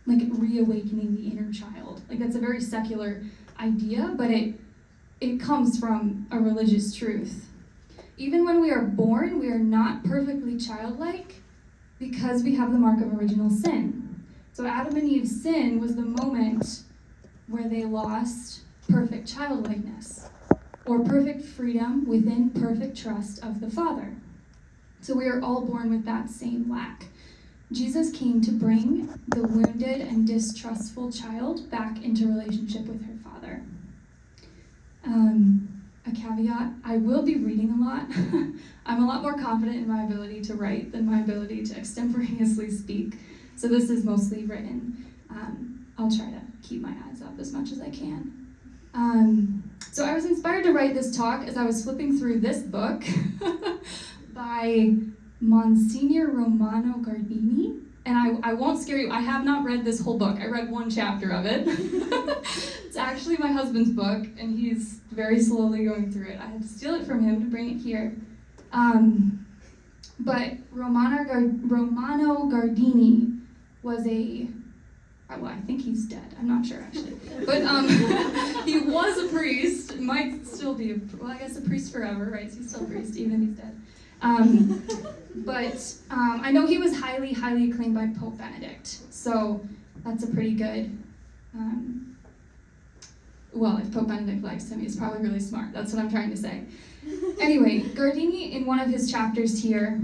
like reawakening the inner child. Like that's a very secular idea, but it comes from a religious truth. Even when we are born, we are not perfectly childlike because we have the mark of original sin. So Adam and Eve's sin was the moment where they lost perfect childlikeness, or perfect freedom within perfect trust of the Father. So we are all born with that same lack. Jesus came to bring the wounded and distrustful child back into relationship with her Father. A caveat, I will be reading a lot. I'm a lot more confident in my ability to write than my ability to extemporaneously speak. So this is mostly written. I'll try to keep my eyes up as much as I can. So I was inspired to write this talk as I was flipping through this book by Monsignor Romano Guardini. And I won't scare you, I have not read this whole book. I read one chapter of it. It's actually my husband's book, and he's very slowly going through it. I had to steal it from him to bring it here. But Romano Guardini was well, I think he's dead. I'm not sure, actually. But he was a priest, might still be, I guess a priest forever, right? So he's still a priest, even if he's dead. But I know he was highly, highly acclaimed by Pope Benedict. So that's a pretty good, well, if Pope Benedict likes him, he's probably really smart. That's what I'm trying to say. Anyway, Guardini, in one of his chapters here,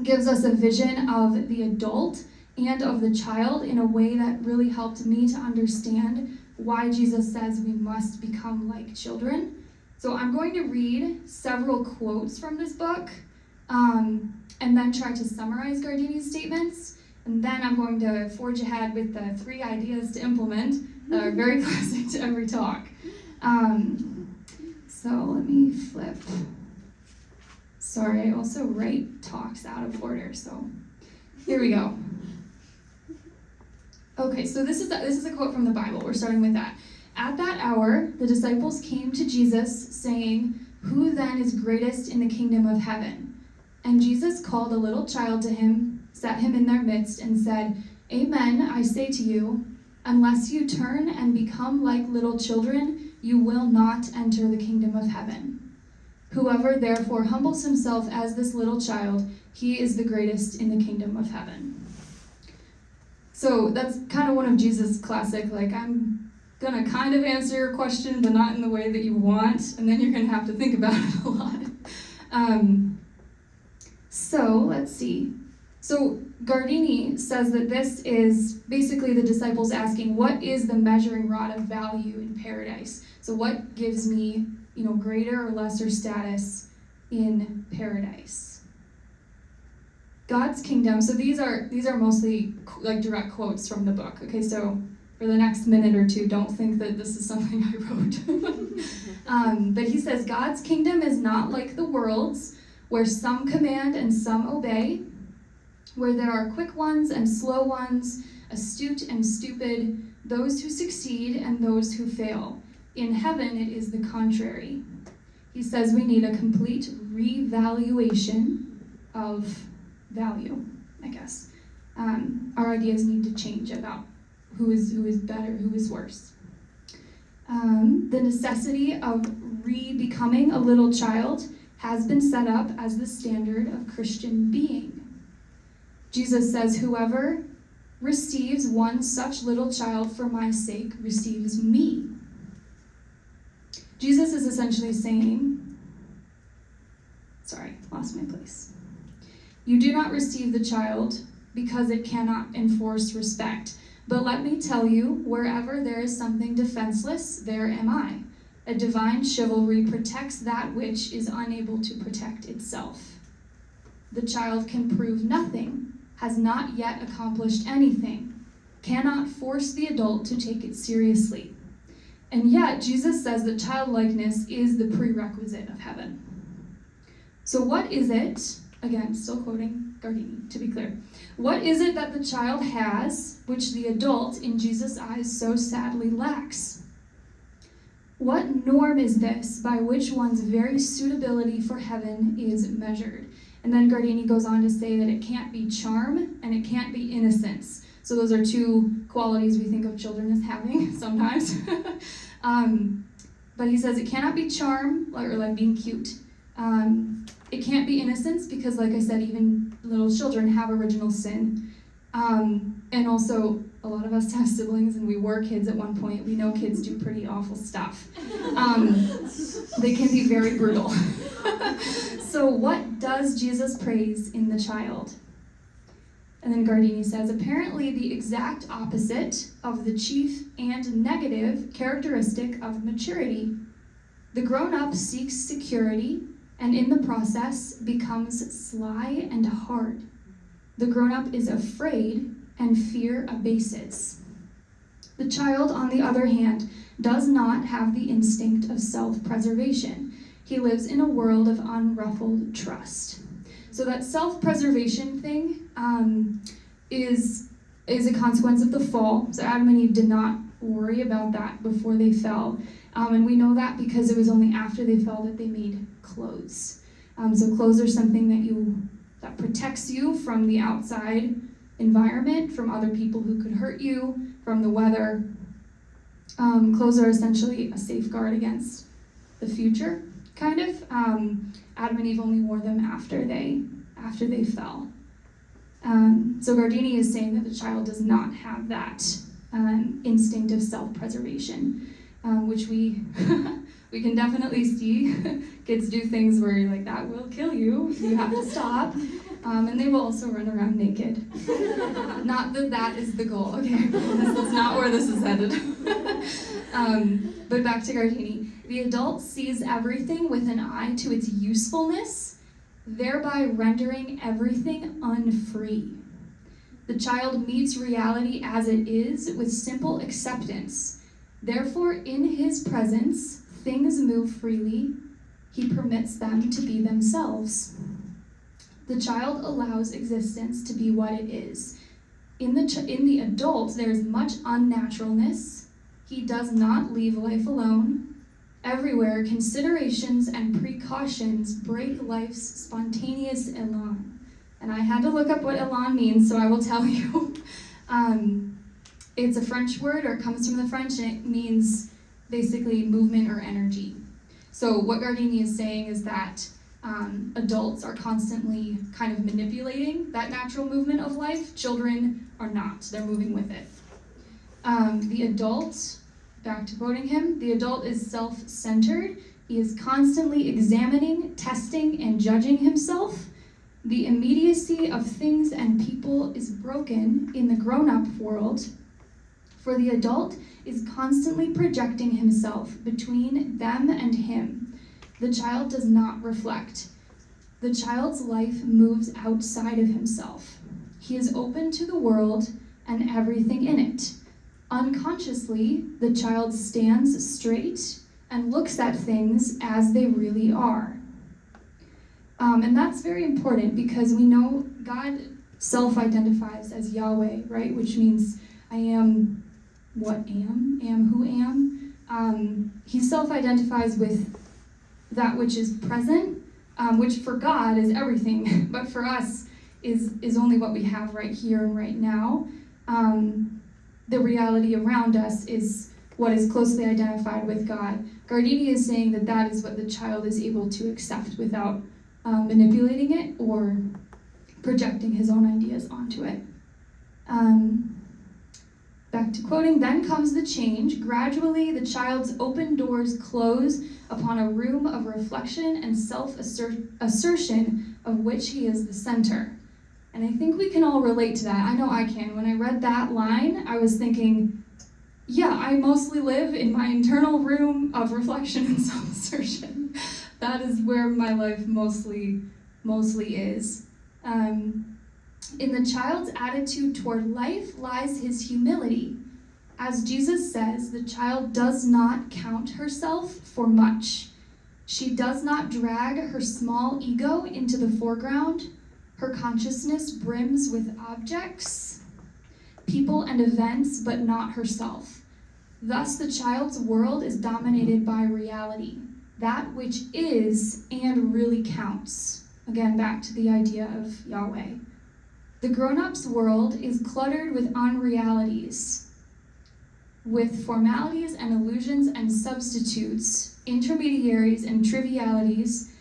gives us a vision of the adult and of the child in a way that really helped me to understand why Jesus says we must become like children. So I'm going to read several quotes from this book, and then try to summarize Guardini's statements, and then I'm going to forge ahead with the 3 ideas to implement that are very classic to every talk. So let me flip. Sorry, I also write talks out of order, so here we go. Okay, so this is a quote from the Bible. We're starting with that. At that hour, the disciples came to Jesus, saying, "Who then is greatest in the kingdom of heaven?" And Jesus called a little child to him, set him in their midst, and said, "Amen, I say to you, unless you turn and become like little children, you will not enter the kingdom of heaven. Whoever therefore humbles himself as this little child, he is the greatest in the kingdom of heaven." So that's kind of one of Jesus' classic, like, I'm gonna kind of answer your question, but not in the way that you want, and then you're gonna have to think about it a lot. So let's see. So Guardini says that this is basically the disciples asking, what is the measuring rod of value in paradise? So what gives me, greater or lesser status in paradise? God's kingdom. So these are mostly like direct quotes from the book. Okay, so for the next minute or two, don't think that this is something I wrote. But he says, God's kingdom is not like the world's, where some command and some obey, where there are quick ones and slow ones, astute and stupid, those who succeed and those who fail. In heaven, it is the contrary. He says we need a complete revaluation of value, I guess. Our ideas need to change about who is better, who is worse. The necessity of re-becoming a little child has been set up as the standard of Christian being. Jesus says, whoever receives one such little child for my sake receives me. Jesus is essentially saying, lost my place. You do not receive the child because it cannot enforce respect. But let me tell you, wherever there is something defenseless, there am I. A divine chivalry protects that which is unable to protect itself. The child can prove nothing, has not yet accomplished anything, cannot force the adult to take it seriously. And yet, Jesus says that childlikeness is the prerequisite of heaven. So what is it, again, still quoting Guardini, to be clear, what is it that the child has which the adult, in Jesus' eyes, so sadly lacks? What norm is this by which one's very suitability for heaven is measured? And then Guardini goes on to say that it can't be charm and it can't be innocence. So those are two qualities we think of children as having sometimes. But he says it cannot be charm, or like being cute. It can't be innocence, because like I said, even little children have original sin. And also, a lot of us have siblings, and we were kids at one point. We know kids do pretty awful stuff. They can be very brutal. So what does Jesus praise in the child? And then Gardini says, apparently the exact opposite of the chief and negative characteristic of maturity. The grown-up seeks security, and in the process becomes sly and hard. The grown-up is afraid, and fear abases. The child, on the other hand, does not have the instinct of self-preservation. He lives in a world of unruffled trust. So that self-preservation thing is a consequence of the fall. So Adam and Eve did not worry about that before they fell. And we know that because it was only after they fell that they made clothes. So clothes are something that protects you from the outside environment, from other people who could hurt you, from the weather. Clothes are essentially a safeguard against the future, kind of. Adam and Eve only wore them after they fell. So Gardini is saying that the child does not have that instinct of self-preservation, which we we can definitely see. Kids do things where you're like, that will kill you. You have to stop. And they will also run around naked. Not that that is the goal. Okay, that's not where this is headed. But back to Gardini. The adult sees everything with an eye to its usefulness, thereby rendering everything unfree. The child meets reality as it is with simple acceptance. Therefore, in his presence, things move freely. He permits them to be themselves. The child allows existence to be what it is. In the adult, there is much unnaturalness. He does not leave life alone. Everywhere, considerations and precautions break life's spontaneous elan. And I had to look up what elan means, so I will tell you. It's a French word, or it comes from the French, and it means basically movement or energy. So what Gardini is saying is that adults are constantly kind of manipulating that natural movement of life. Children are not. They're moving with it. The adult, back to quoting him, the adult is self-centered. He is constantly examining, testing, and judging himself. The immediacy of things and people is broken in the grown-up world, for the adult is constantly projecting himself between them and him. The child does not reflect. The child's life moves outside of himself. He is open to the world and everything in it. Unconsciously, the child stands straight and looks at things as they really are. And that's very important because we know God self-identifies as Yahweh, right? Which means I am what am who am. He self-identifies with that which is present, which for God is everything, but for us is only what we have right here and right now. The reality around us is what is closely identified with God. Gardini is saying that that is what the child is able to accept without manipulating it or projecting his own ideas onto it. Back to quoting, then comes the change. Gradually, the child's open doors close upon a room of reflection and self-assertion of which he is the center. And I think we can all relate to that. I know I can. When I read that line, I was thinking, yeah, I mostly live in my internal room of reflection and self-assertion. That is where my life mostly is. In the child's attitude toward life lies his humility. As Jesus says, the child does not count herself for much. She does not drag her small ego into the foreground. Her consciousness brims with objects, people, and events, but not herself. Thus, the child's world is dominated by reality, that which is and really counts. Again, back to the idea of Yahweh. The grown-ups world is cluttered with unrealities, with formalities and illusions and substitutes, intermediaries and trivialities,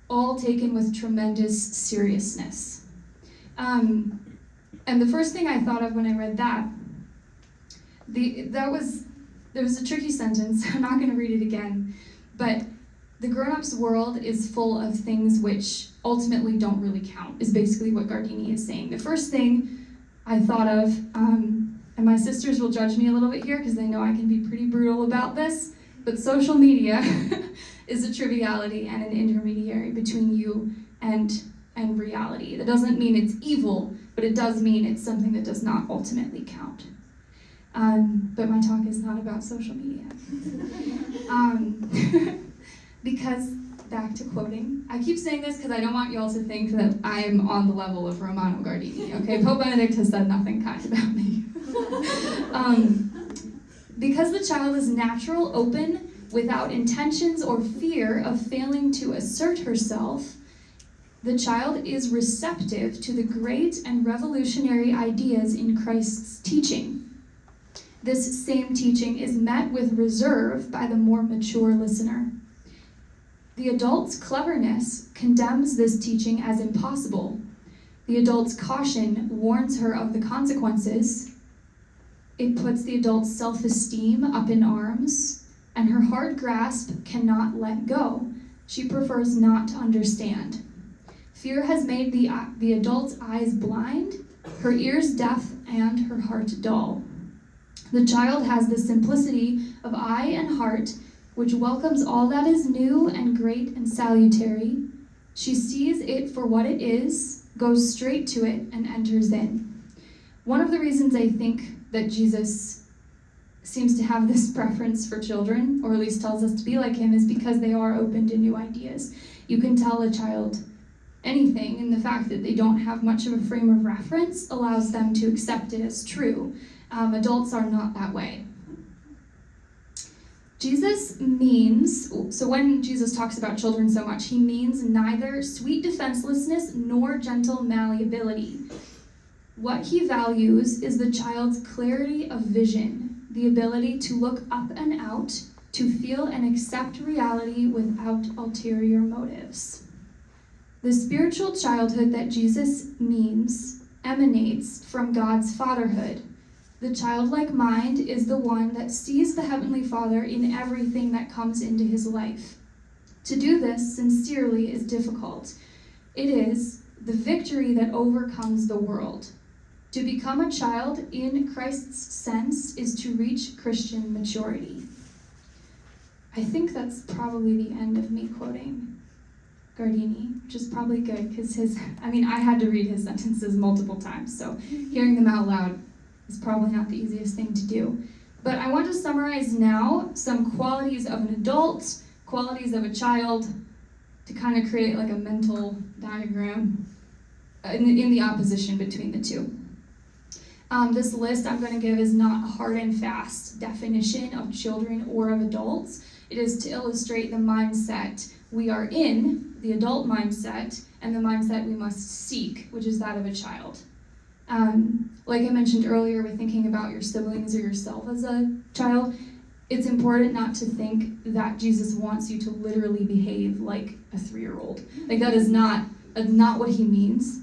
all taken with tremendous seriousness. And the first thing I thought of when I read that, there was a tricky sentence. I'm not going to read it again, but the grown-ups world is full of things which ultimately don't really count, is basically what Gardini is saying. The first thing I thought of, and my sisters will judge me a little bit here because they know I can be pretty brutal about this, but social media is a triviality and an intermediary between you and reality. That doesn't mean it's evil, but it does mean it's something that does not ultimately count. But my talk is not about social media. Because, back to quoting, I keep saying this because I don't want you all to think that I am on the level of Romano Gardini, okay? Pope Benedict has said nothing kind about me. Because the child is natural, open, without intentions or fear of failing to assert herself, the child is receptive to the great and revolutionary ideas in Christ's teaching. This same teaching is met with reserve by the more mature listener. The adult's cleverness condemns this teaching as impossible. The adult's caution warns her of the consequences. It puts the adult's self-esteem up in arms, and her hard grasp cannot let go. She prefers not to understand. Fear has made the adult's eyes blind, her ears deaf, and her heart dull. The child has the simplicity of eye and heart, which welcomes all that is new and great and salutary. She sees it for what it is, goes straight to it, and enters in. One of the reasons I think that Jesus seems to have this preference for children, or at least tells us to be like him, is because they are open to new ideas. You can tell a child anything, and the fact that they don't have much of a frame of reference allows them to accept it as true. Adults are not that way. Jesus means, so when Jesus talks about children so much, he means neither sweet defenselessness nor gentle malleability. What he values is the child's clarity of vision, the ability to look up and out, to feel and accept reality without ulterior motives. The spiritual childhood that Jesus means emanates from God's fatherhood. The childlike mind is the one that sees the Heavenly Father in everything that comes into his life. To do this sincerely is difficult. It is the victory that overcomes the world. To become a child in Christ's sense is to reach Christian maturity. I think that's probably the end of me quoting Gardini, which is probably good because I had to read his sentences multiple times, so hearing them out loud is probably not the easiest thing to do. But I want to summarize now some qualities of an adult, qualities of a child, to kind of create like a mental diagram in the opposition between the two. This list I'm going to give is not a hard and fast definition of children or of adults. It is to illustrate the mindset we are in, the adult mindset, and the mindset we must seek, which is that of a child. Like I mentioned earlier, with thinking about your siblings or yourself as a child, it's important not to think that Jesus wants you to literally behave like a 3-year-old. Like that is not what he means.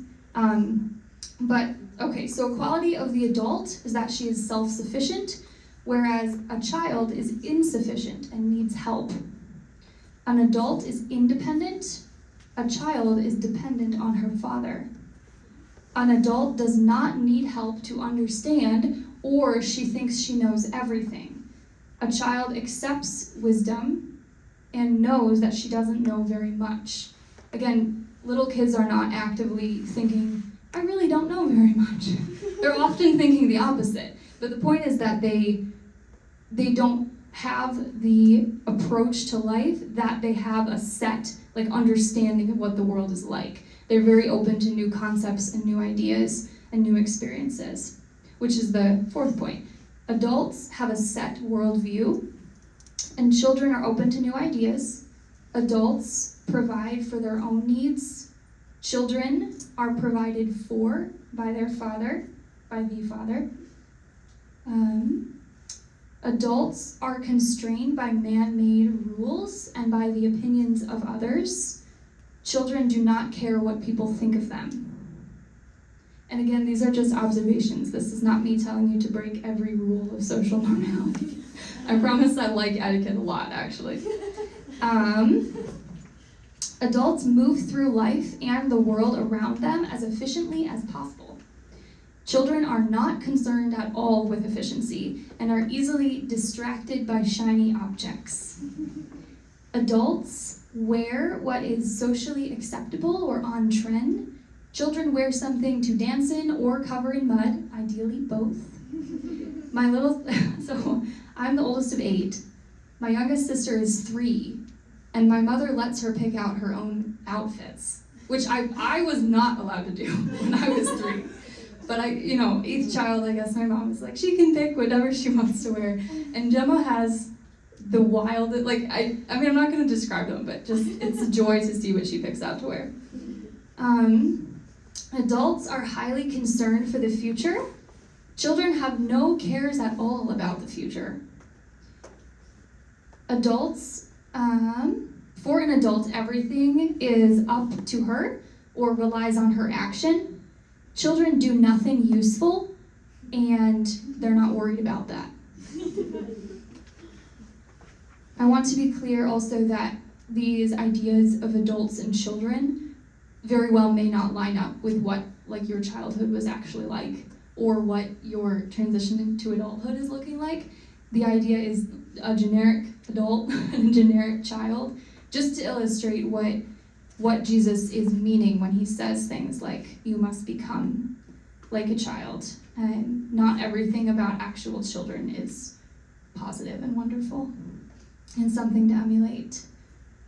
But okay, so a quality of the adult is that she is self-sufficient, whereas a child is insufficient and needs help. An adult is independent. A child is dependent on her father. An adult does not need help to understand, or she thinks she knows everything. A child accepts wisdom and knows that she doesn't know very much. Again, little kids are not actively thinking, I really don't know very much. They're often thinking the opposite. But the point is that they don't have the approach to life that they have a set understanding of what the world is like. They're very open to new concepts and new ideas and new experiences, which is the fourth point. Adults have a set worldview, and children are open to new ideas. Adults provide for their own needs. Children are provided for by their father, by the father. Adults are constrained by man-made rules and by the opinions of others. Children do not care what people think of them. And again, these are just observations. This is not me telling you to break every rule of social normality. I promise I like etiquette a lot, actually. Adults move through life and the world around them as efficiently as possible. Children are not concerned at all with efficiency and are easily distracted by shiny objects. Adults wear what is socially acceptable or on trend. Children wear something to dance in or cover in mud, ideally both. So I'm the oldest of 8. My youngest sister is 3, and my mother lets her pick out her own outfits, which I was not allowed to do when I was 3. But 8th child, I guess my mom was like, she can pick whatever she wants to wear. And Gemma has the wildest, I'm not going to describe them, but just it's a joy to see what she picks out to wear. Adults are highly concerned for the future. Children have no cares at all about the future. Adults, for an adult, everything is up to her or relies on her action. Children do nothing useful, and they're not worried about that. I want to be clear also that these ideas of adults and children very well may not line up with what your childhood was actually like, or what your transition into adulthood is looking like. The idea is a generic adult and a generic child, just to illustrate what Jesus is meaning when he says things like, you must become like a child. And not everything about actual children is positive and wonderful and something to emulate.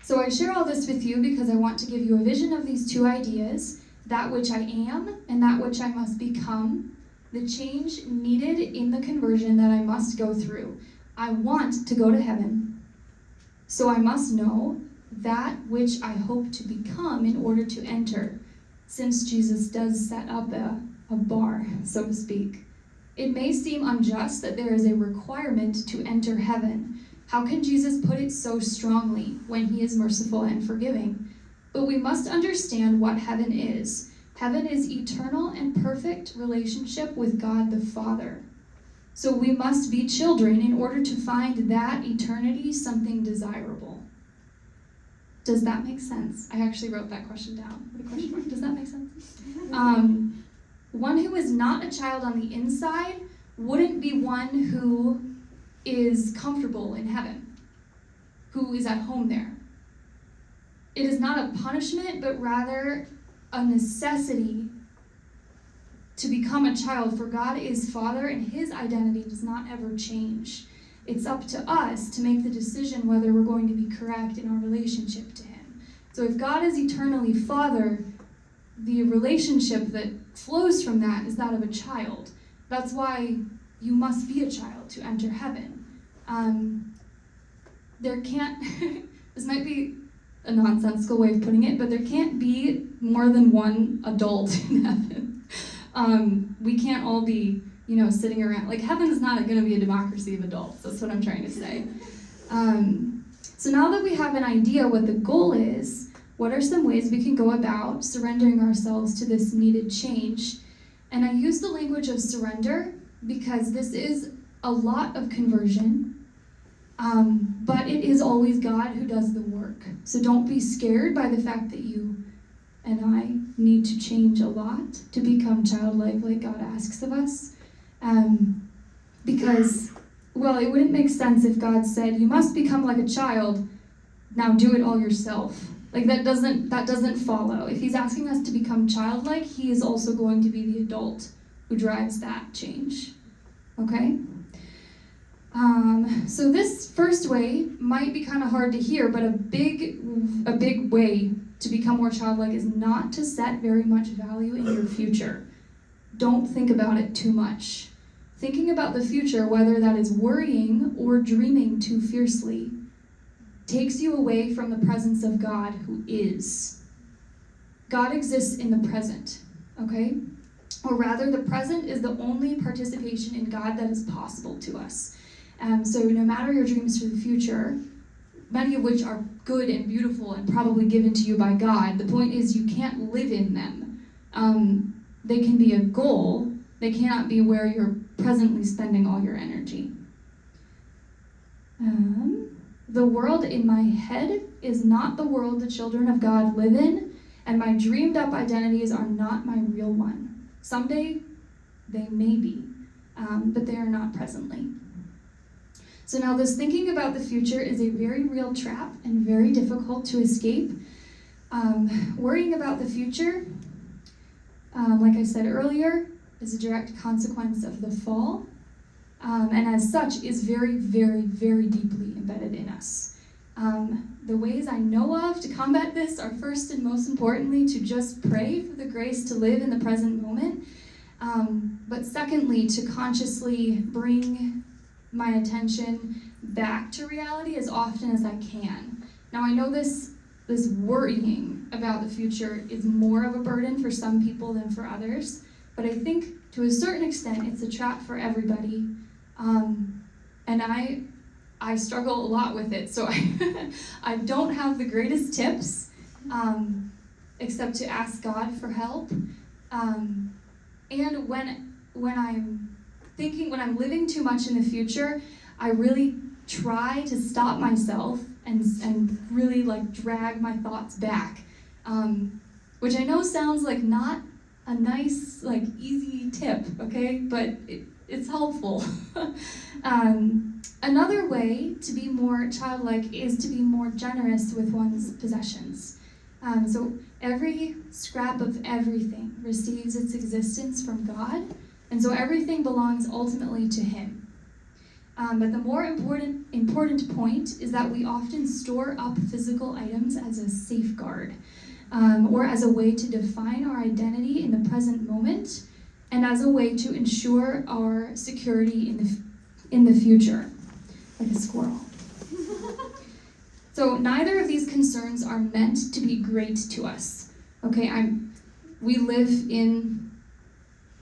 So I share all this with you because I want to give you a vision of these two ideas, that which I am and that which I must become, the change needed in the conversion that I must go through. I want to go to heaven, so I must know that which I hope to become in order to enter, since Jesus does set up a bar, so to speak. It may seem unjust that there is a requirement to enter heaven. How can Jesus put it so strongly when he is merciful and forgiving? But we must understand what heaven is. Heaven is eternal and perfect relationship with God the Father. So we must be children in order to find that eternity something desirable. Does that make sense? I actually wrote that question down with a question mark. Does that make sense? One who is not a child on the inside wouldn't be one who is comfortable in heaven, who is at home there. It is not a punishment, but rather a necessity to become a child, for God is Father and his identity does not ever change. It's up to us to make the decision whether we're going to be correct in our relationship to him. So if God is eternally Father, the relationship that flows from that is that of a child. That's why you must be a child to enter heaven. There can't, this might be a nonsensical way of putting it, but there can't be more than one adult in heaven. We can't all be sitting around, heaven is not going to be a democracy of adults. That's what I'm trying to say. So now that we have an idea what the goal is, what are some ways we can go about surrendering ourselves to this needed change? And I use the language of surrender because this is a lot of conversion, but it is always God who does the work. So don't be scared by the fact that you and I need to change a lot to become childlike like God asks of us. Because, it wouldn't make sense if God said, you must become like a child, now do it all yourself. That doesn't follow. If he's asking us to become childlike, he is also going to be the adult who drives that change. Okay? So this first way might be kind of hard to hear, but a big way to become more childlike is not to set very much value in your future. Don't think about it too much. Thinking about the future, whether that is worrying or dreaming too fiercely, takes you away from the presence of God who is. God exists in the present, okay? Or rather, the present is the only participation in God that is possible to us. So no matter your dreams for the future, many of which are good and beautiful and probably given to you by God, the point is you can't live in them. They can be a goal, they cannot be where you're presently spending all your energy. The world in my head is not the world the children of God live in, and my dreamed up identities are not my real one. Someday they may be, but they are not presently. So now this thinking about the future is a very real trap and very difficult to escape. Worrying about the future, like I said earlier, is a direct consequence of the fall, and as such is very, very, very deeply embedded in us. The ways I know of to combat this are first and most importantly to just pray for the grace to live in the present moment, but secondly to consciously bring my attention back to reality as often as I can. Now I know this worrying about the future is more of a burden for some people than for others, but I think to a certain extent it's a trap for everybody, and I struggle a lot with it, so I don't have the greatest tips, except to ask God for help. And when I'm living too much in the future, I really try to stop myself and really like drag my thoughts back, which I know sounds like not a nice, like easy tip, okay? But it's helpful. Another way to be more childlike is to be more generous with one's possessions. So every scrap of everything receives its existence from God, and so everything belongs ultimately to Him. But the more important point is that we often store up physical items as a safeguard, or as a way to define our identity in the present moment, and as a way to ensure our security in the future, like a squirrel. So neither of these concerns are meant to be great to us. Okay, we live in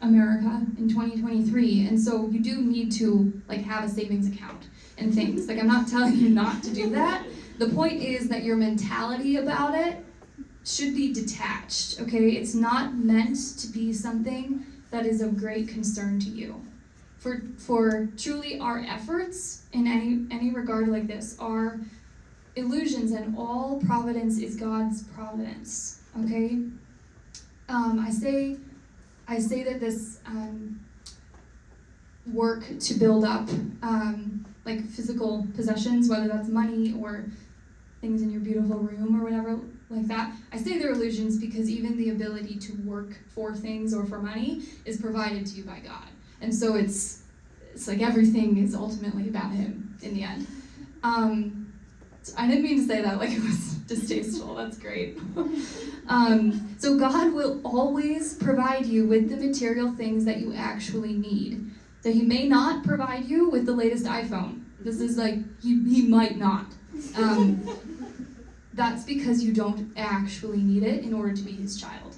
America in 2023, and so you do need to like have a savings account and things. Like I'm not telling you not to do that. The point is that your mentality about it should be detached, okay? It's not meant to be something that is of great concern to you. For truly our efforts in any regard like this are illusions, and all providence is God's providence, okay? I say that this work to build up like physical possessions, whether that's money or things in your beautiful room or whatever like that, I say they're illusions because even the ability to work for things or for money is provided to you by God. And so it's like everything is ultimately about Him in the end. I didn't mean to say that like it was distasteful. That's great. So God will always provide you with the material things that you actually need. So He may not provide you with the latest iPhone. This is like, He might not. That's because you don't actually need it in order to be His child.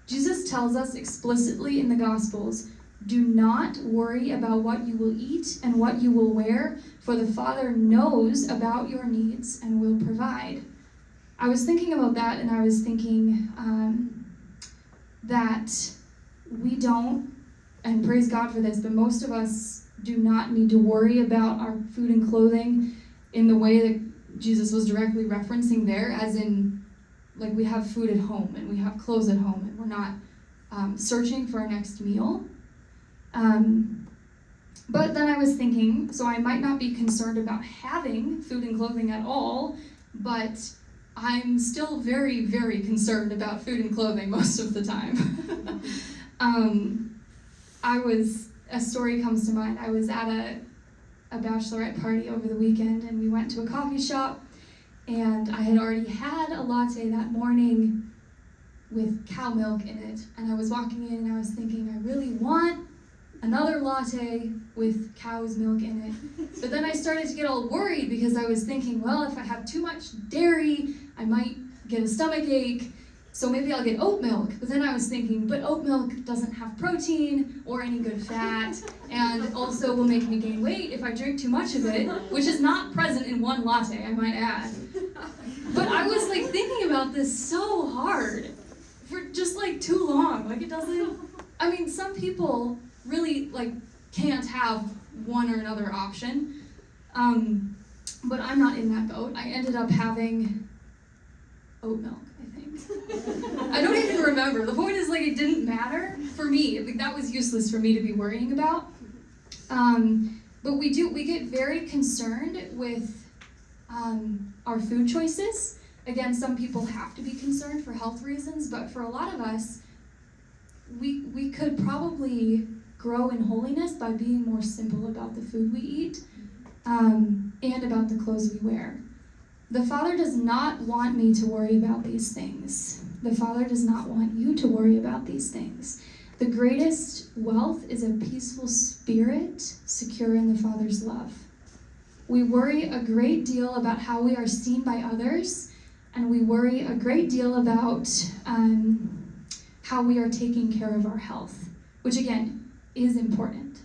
Jesus tells us explicitly in the Gospels, do not worry about what you will eat and what you will wear, for the Father knows about your needs and will provide. I was thinking about that, and I was thinking that we don't, and praise God for this, but most of us do not need to worry about our food and clothing in the way that Jesus was directly referencing there, as in, like, we have food at home and we have clothes at home and we're not searching for our next meal. But then I was thinking, so I might not be concerned about having food and clothing at all, but I'm still very, very concerned about food and clothing most of the time. A story comes to mind. I was at a bachelorette party over the weekend, and we went to a coffee shop, and I had already had a latte that morning with cow milk in it, and I was walking in and I was thinking, I really want another latte with cow's milk in it. But then I started to get all worried because I was thinking, well, if I have too much dairy, I might get a stomach ache, so maybe I'll get oat milk. But then I was thinking, but oat milk doesn't have protein or any good fat, and also will make me gain weight if I drink too much of it, which is not present in one latte, I might add. But I was like thinking about this so hard for just like too long. Like it doesn't, I mean, some people really like can't have one or another option. But I'm not in that boat. I ended up having oat milk, I think. I don't even remember. The point is, like, it didn't matter for me. Like, that was useless for me to be worrying about. But we get very concerned with our food choices. Again, some people have to be concerned for health reasons, but for a lot of us, we could probably grow in holiness by being more simple about the food we eat. And about the clothes we wear. The Father does not want me to worry about these things. The Father does not want you to worry about these things. The greatest wealth is a peaceful spirit, secure in the Father's love. We worry a great deal about how we are seen by others, and we worry a great deal about how we are taking care of our health, which again is important.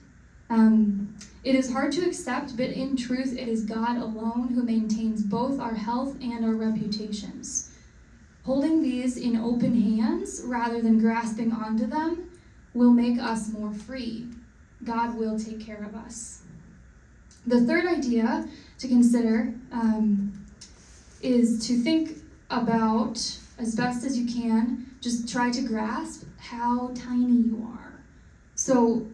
It is hard to accept, but in truth, it is God alone who maintains both our health and our reputations. Holding these in open hands, rather than grasping onto them, will make us more free. God will take care of us. The third idea to consider is to think about, as best as you can, just try to grasp how tiny you are. So,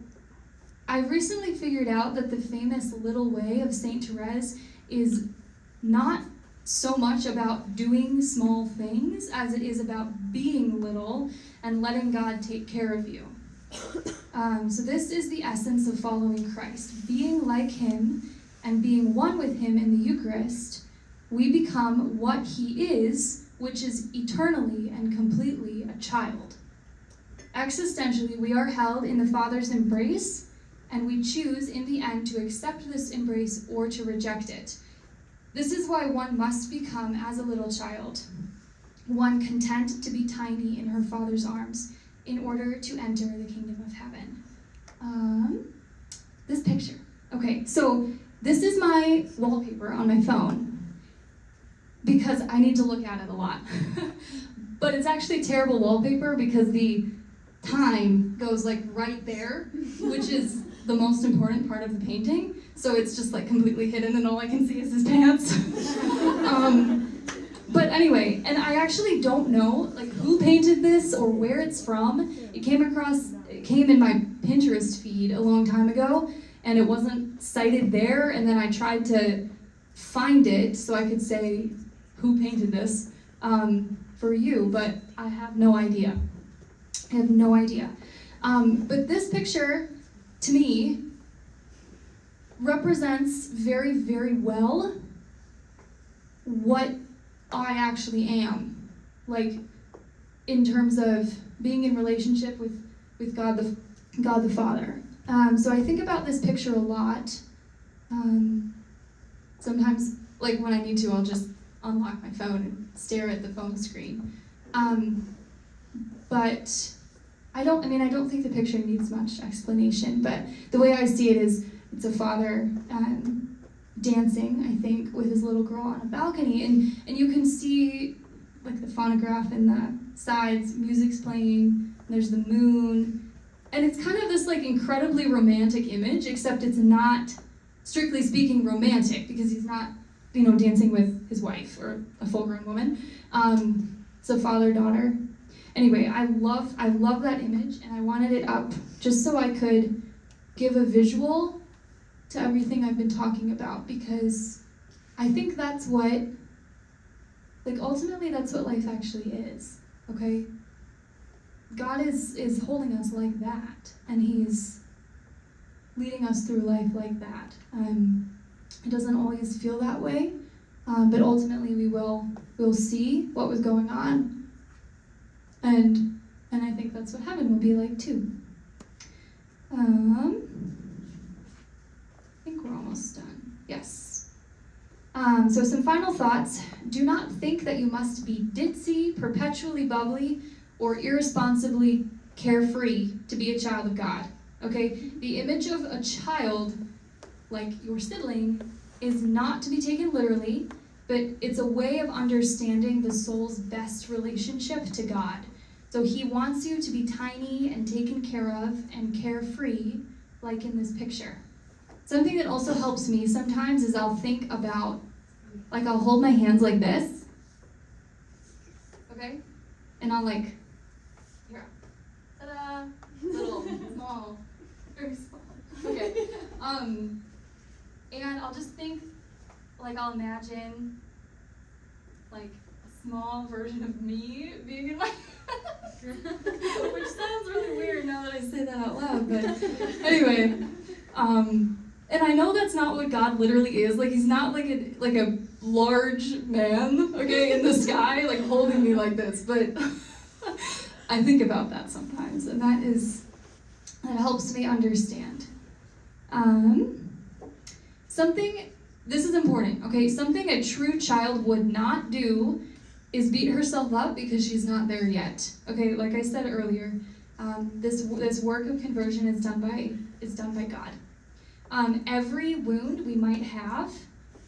I've recently figured out that the famous little way of Saint Therese is not so much about doing small things as it is about being little and letting God take care of you. So this is the essence of following Christ. Being like him and being one with him in the Eucharist, we become what he is, which is eternally and completely a child. Existentially, we are held in the Father's embrace, and we choose in the end to accept this embrace or to reject it. This is why one must become as a little child, one content to be tiny in her Father's arms in order to enter the kingdom of heaven. This picture. Okay, so this is my wallpaper on my phone because I need to look at it a lot. But it's actually terrible wallpaper because the time goes like right there, which is the most important part of the painting, so it's just like completely hidden and all I can see is his pants. But anyway, and I actually don't know like who painted this or where it's from. It came in my Pinterest feed a long time ago, and it wasn't cited there, and then I tried to find it so I could say who painted this for you, but I have no idea. But this picture, to me, represents very, very well what I actually am, like in terms of being in relationship with God the Father. So I think about this picture a lot. Sometimes, like when I need to, I'll just unlock my phone and stare at the phone screen. But I don't think the picture needs much explanation, but the way I see it is it's a father dancing, I think, with his little girl on a balcony, and you can see like the phonograph in the sides, music's playing, there's the moon, and it's kind of this like incredibly romantic image, except it's not, strictly speaking, romantic, because he's not, dancing with his wife or a full-grown woman. It's a father-daughter. Anyway, I love that image, and I wanted it up just so I could give a visual to everything I've been talking about, because I think that's what, ultimately that's what life actually is, okay? God is holding us like that, and he's leading us through life like that. It doesn't always feel that way, but ultimately we'll see what was going on, and I think that's what heaven will be like too. I think we're almost done. Yes. So some final thoughts. Do not think that you must be ditzy, perpetually bubbly, or irresponsibly carefree to be a child of God. Okay? The image of a child, like your sibling, is not to be taken literally, but it's a way of understanding the soul's best relationship to God. So he wants you to be tiny and taken care of and carefree, like in this picture. Something that also helps me sometimes is I'll think about, like I'll hold my hands like this, okay? And I'll like, here, ta-da, little, small, very small, okay. And I'll just think, like I'll imagine, like a small version of me being in my which sounds really weird now that I say that out loud, but anyway, and I know that's not what God literally is. Like he's not like a large man, okay, in the sky, like holding me like this, but I think about that sometimes, and that helps me understand. This is important, okay? Something a true child would not do is beat herself up because she's not there yet. Okay, like I said earlier, this work of conversion is done by God. Every wound we might have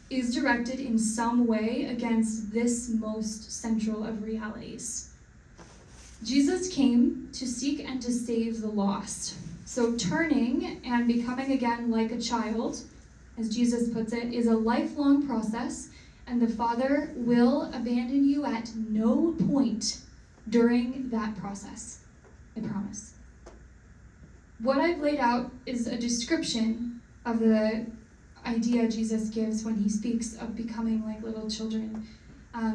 is directed in some way against this most central of realities. Jesus came to seek and to save the lost. So turning and becoming again like a child, as Jesus puts it, is a lifelong process, and the Father will abandon you at no point during that process. I promise. What I've laid out is a description of the idea Jesus gives when he speaks of becoming like little children,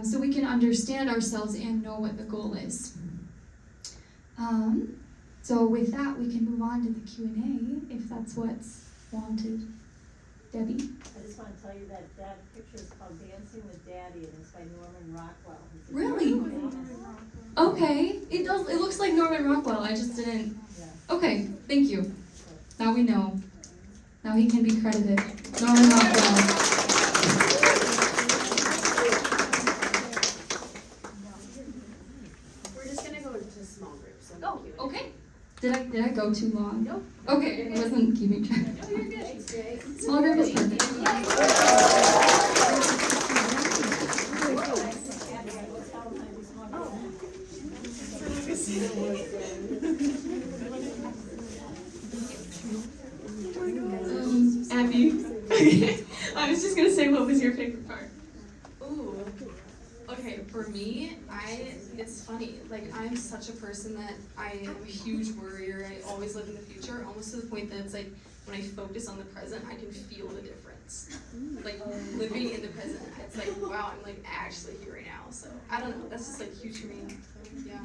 so we can understand ourselves and know what the goal is. So with that, we can move on to the Q&A, if that's what's wanted. Debbie? I just want to tell you that picture is called Dancing with Daddy, and it's by Norman Rockwell. Really? Okay. It looks like Norman Rockwell. I just didn't. Yeah. Okay. Thank you. Now we know. Now he can be credited. Norman Rockwell. We're just gonna go into small groups. Oh, okay. Did I go too long? Nope. Okay, I wasn't keeping track. No, you're good. Thanks, Jay. Small group is perfect. Abby. Okay. I was just gonna say, what was your favorite part? Ooh. Okay, for me, it's funny. Like, I'm such a person that I am a huge worrier. I always live in the future, almost to the point that it's like, when I focus on the present, I can feel the difference. Like, living in the present, it's like, wow, I'm like actually here right now. So, I don't know, that's just like huge for me. Yeah.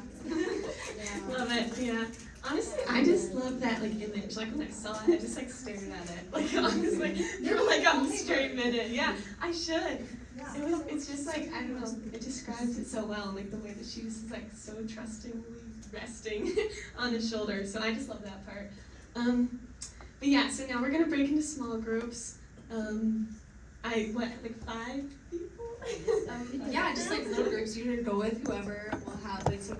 Love it, yeah. Honestly, I just love that like image. Like when I saw it, I just like stared at it. Like honestly, for like a straight minute. Yeah, I should. It's just like, I don't know, it describes it so well, like the way that she was like so trustingly resting on his shoulder. So I just love that part. But yeah, so now we're gonna break into small groups. Like 5 people? Yeah, just like little groups. You can go with whoever. We'll have like some